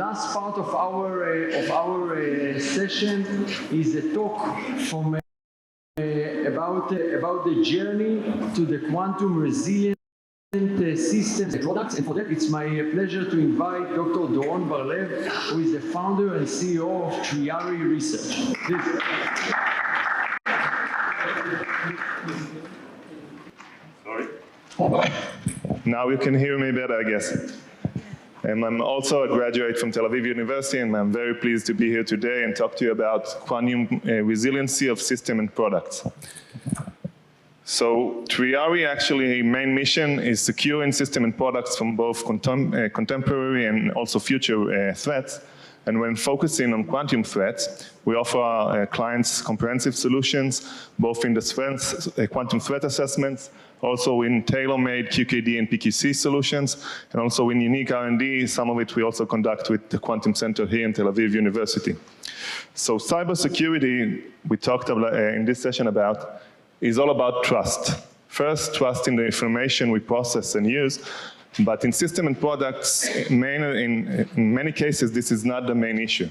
last part of our session is a talk from about the journey to the quantum resilient systems and products, and for that it's my pleasure to invite Dr. Doron Bar-Lev, who is the founder and CEO of Triarii Research. Please. Sorry. Now you can hear me better, I guess. I'm also a graduate from Tel Aviv University, and I'm very pleased to be here today and talk to you about quantum resiliency of system and products. So Triarii actually main mission is securing system and products from both contemporary and also future threats. And when focusing on quantum threats, we offer our clients comprehensive solutions, both in the quantum threat assessments, also in tailor-made QKD and PQC solutions, and also in unique R&D, some of it we also conduct with the Quantum Center here in Tel Aviv University. So cybersecurity, we talked about, in this session about, is all about trust. First, trust in the information we process and use, but in system and products, in many cases, this is not the main issue.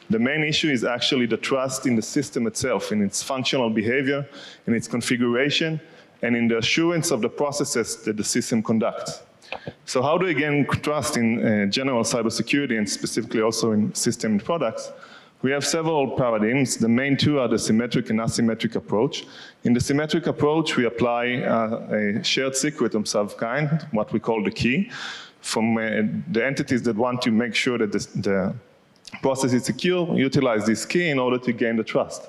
The main issue is actually the trust in the system itself, in its functional behavior, in its configuration, and in the assurance of the processes that the system conducts. So how do we gain trust in general cybersecurity, and specifically also in system and products? We have several paradigms. The main two are the symmetric and asymmetric approach. In the symmetric approach, we apply a shared secret of some kind, what we call the key, from the entities that want to make sure that the process is secure, utilize this key in order to gain the trust.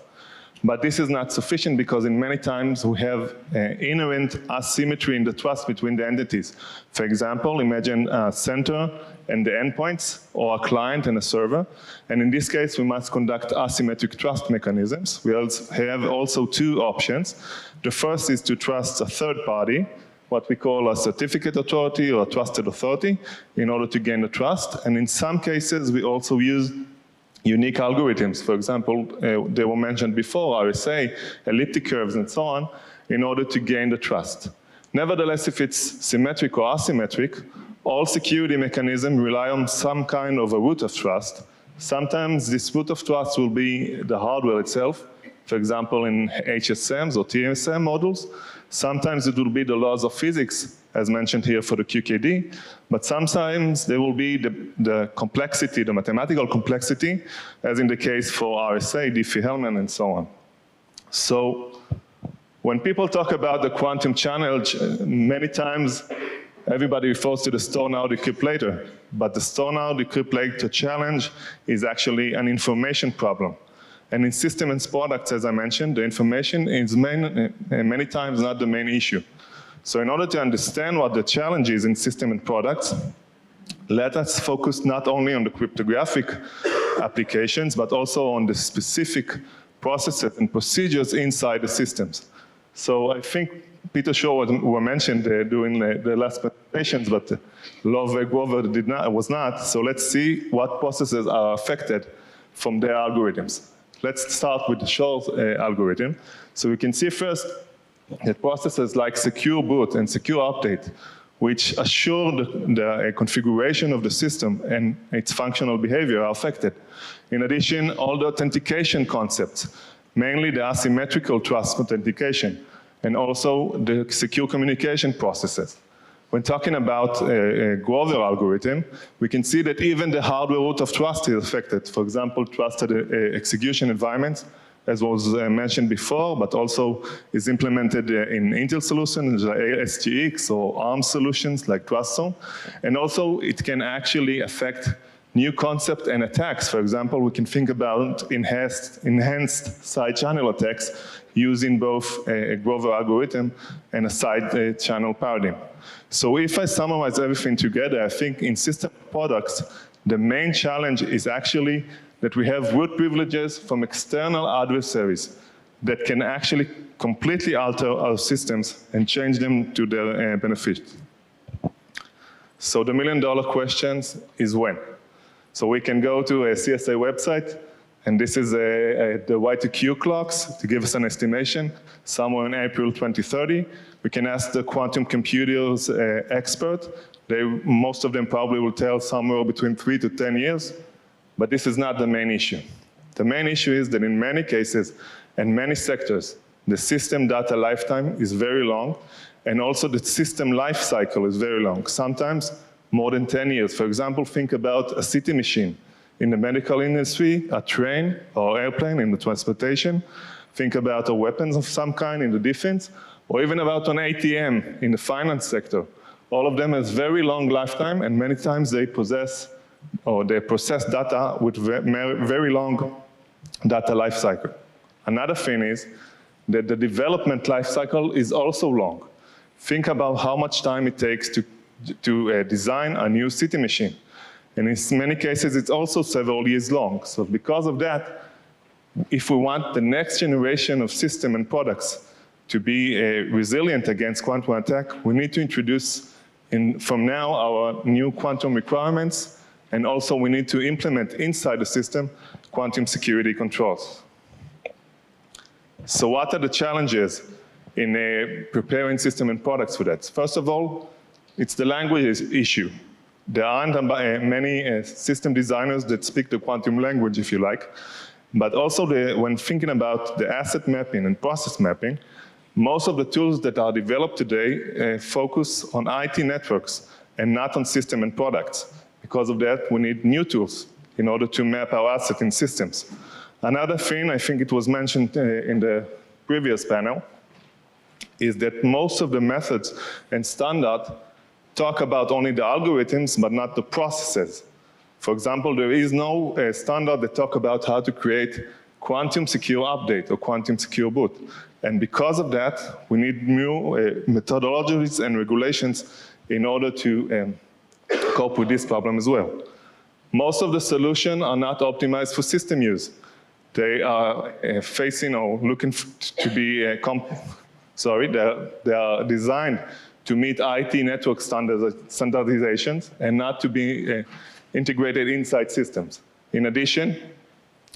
But this is not sufficient because in many times we have inherent asymmetry in the trust between the entities. For example, imagine a center and the endpoints, or a client and a server. And in this case, we must conduct asymmetric trust mechanisms. We have also two options. The first is to trust a third party, what we call a certificate authority or a trusted authority, in order to gain the trust. And in some cases, we also use unique algorithms. For example, they were mentioned before, RSA, elliptic curves, and so on, in order to gain the trust. Nevertheless, if it's symmetric or asymmetric, all security mechanisms rely on some kind of a root of trust. Sometimes this root of trust will be the hardware itself, for example, in HSMs or TSM models. Sometimes it will be the laws of physics, as mentioned here for the QKD, but sometimes there will be the complexity, the mathematical complexity, as in the case for RSA, Diffie-Hellman, and so on. So when people talk about the quantum challenge, many times everybody refers to the store now, decrypt later, but the store now, decrypt later challenge is actually an information problem. And in system and products, as I mentioned, the information is many times not the main issue. So in order to understand what the challenge is in system and products, let us focus not only on the cryptographic applications, but also on the specific processes and procedures inside the systems. So I think Peter Shaw were mentioned during the last presentations, but Love was not. So let's see what processes are affected from their algorithms. Let's start with the Shaw's algorithm. So we can see first that processes like secure boot and secure update, which assure the configuration of the system and its functional behavior, are affected. In addition, all the authentication concepts, mainly the asymmetrical trust authentication, and also the secure communication processes. When talking about a Grover algorithm, we can see that even the hardware root of trust is affected. For example, trusted execution environments, as was mentioned before, but also is implemented in Intel solutions like SGX or ARM solutions like TrustZone. And also it can actually affect new concepts and attacks. For example, we can think about enhanced side channel attacks using both a Grover algorithm and a side channel paradigm. So if I summarize everything together, I think in system products, the main challenge is actually that we have root privileges from external adversaries that can actually completely alter our systems and change them to their benefit. So the million-dollar question is when? So we can go to a CSA website, and this is the Y2Q clocks to give us an estimation, somewhere in April 2030. We can ask the quantum computers expert. Most of them probably will tell somewhere between 3 to 10 years. But this is not the main issue. The main issue is that in many cases and many sectors, the system data lifetime is very long, and also the system life cycle is very long, sometimes more than 10 years. For example, think about a CT machine in the medical industry, a train or airplane in the transportation. Think about a weapons of some kind in the defense, or even about an ATM in the finance sector. All of them has very long lifetime, and many times they possess or they process data with very long data life cycle. Another thing is that the development life cycle is also long. Think about how much time it takes to design a new CT machine. And in many cases, it's also several years long. So because of that, if we want the next generation of system and products to be resilient against quantum attack, we need to introduce from now our new quantum requirements, and also we need to implement inside the system quantum security controls. So what are the challenges in preparing system and products for that? First of all, it's the language issue. There aren't many system designers that speak the quantum language, if you like, but also when thinking about the asset mapping and process mapping, most of the tools that are developed today focus on IT networks and not on system and products. Because of that, we need new tools in order to map our asset in systems. Another thing, I think it was mentioned in the previous panel, is that most of the methods and standards talk about only the algorithms, but not the processes. For example, there is no standard that talk about how to create quantum secure update or quantum secure boot. And because of that, we need new methodologies and regulations in order to cope with this problem as well. Most of the solutions are not optimized for system use. They are facing or looking to be, they are designed to meet IT network standardizations and not to be integrated inside systems. In addition,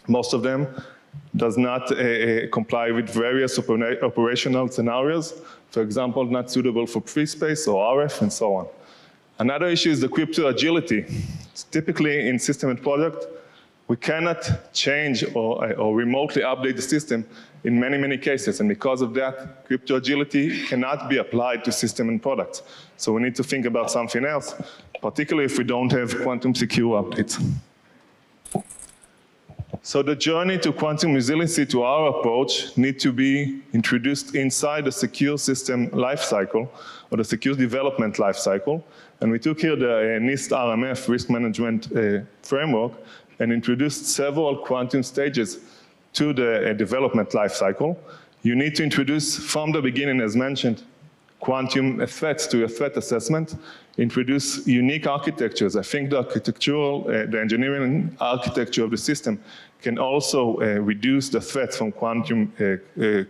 most of them does not comply with various operational scenarios. For example, not suitable for free space or RF and so on. Another issue is the crypto agility. Typically in system and product, we cannot change or remotely update the system in many, many cases. And because of that, crypto agility cannot be applied to system and products. So we need to think about something else, particularly if we don't have quantum secure updates. So the journey to quantum resiliency to our approach need to be introduced inside the secure system lifecycle or the secure development lifecycle. And we took here the NIST RMF risk management framework and introduced several quantum stages to the development lifecycle. You need to introduce from the beginning, as mentioned, quantum threats to a threat assessment, introduce unique architectures. I think the architectural, the engineering architecture of the system can also reduce the threats from quantum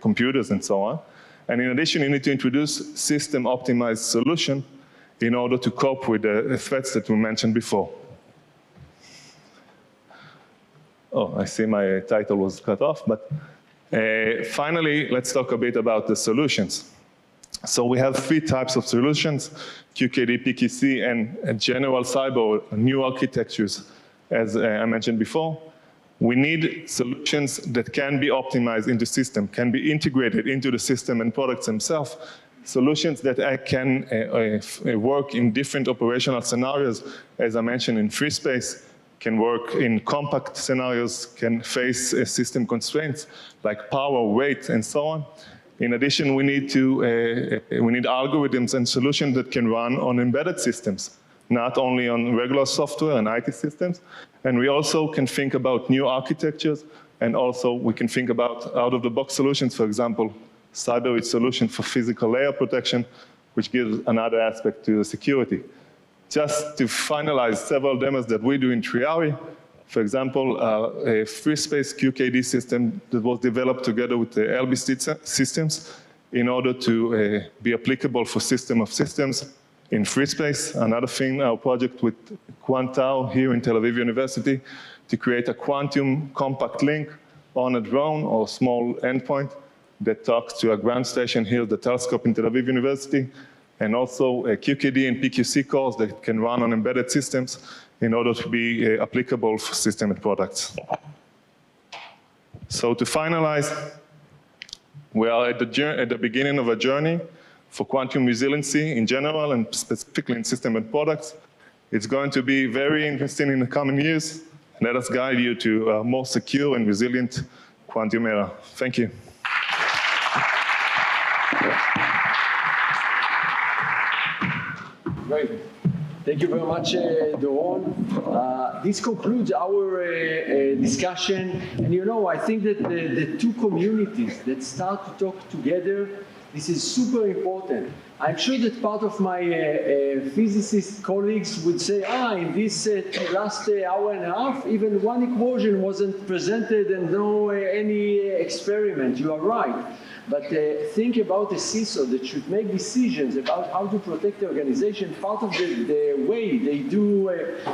computers and so on. And in addition, you need to introduce system optimized solution in order to cope with the threats that we mentioned before. Oh, I see my title was cut off, but finally, let's talk a bit about the solutions. So we have three types of solutions, QKD, PQC, and general cyber, new architectures, as I mentioned before. We need solutions that can be optimized into system, can be integrated into the system and products themselves, solutions that can work in different operational scenarios, as I mentioned, in free space, can work in compact scenarios, can face system constraints like power, weight, and so on. In addition, we need algorithms and solutions that can run on embedded systems, not only on regular software and IT systems. And we also can think about new architectures, and also we can think about out-of-the-box solutions, for example, CyberReach solution for physical layer protection, which gives another aspect to the security. Just to finalize several demos that we do in Triarii, for example, a free space QKD system that was developed together with the LB systems in order to be applicable for system of systems in free space. Another thing, our project with Quantao here in Tel Aviv University to create a quantum compact link on a drone or small endpoint that talks to a ground station here, the telescope in Tel Aviv University, and also QKD and PQC cores that can run on embedded systems in order to be applicable for system and products. So to finalize, we are at the beginning of a journey for quantum resiliency in general and specifically in system and products. It's going to be very interesting in the coming years. Let us guide you to a more secure and resilient quantum era. Thank you. Great. Thank you very much, Doron. This concludes our discussion. And you know, I think that the two communities that start to talk together, this is super important. I'm sure that part of my physicist colleagues would say, in this last hour and a half, even one equation wasn't presented and no any experiment. You are right. But think about the CISO that should make decisions about how to protect the organization. Part of the way they do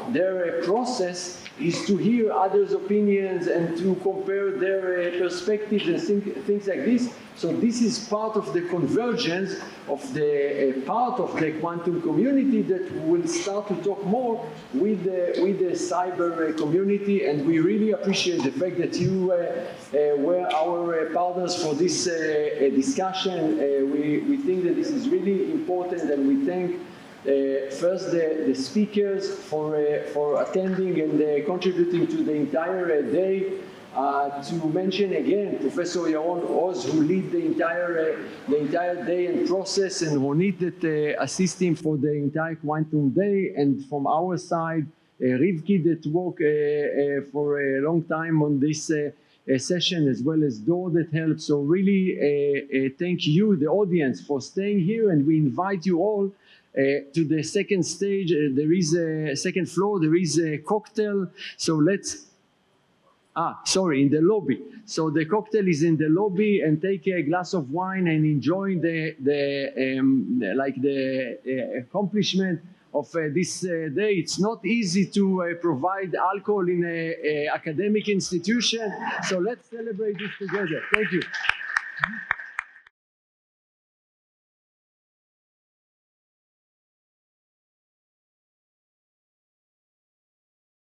their process is to hear others' opinions and to compare their perspectives and things like this. So this is part of the convergence of the part of the quantum community that will start to talk more with the cyber community. And we really appreciate the fact that you were our partners for this discussion. We think that this is really important, and we thank first the speakers for attending and contributing to the entire day. To mention again, Professor Yaron Oz, who lead the entire day and process, and Ronit that assist him for the entire quantum day, and from our side, Rivki that worked for a long time on this session, as well as Dor that helped. So really thank you, the audience, for staying here, and we invite you all to the second stage. There is a second floor, there is a cocktail, so let's in the lobby. So the cocktail is in the lobby, and take a glass of wine and enjoy the accomplishment of this day. It's not easy to provide alcohol in an academic institution, so let's celebrate this together. Thank you.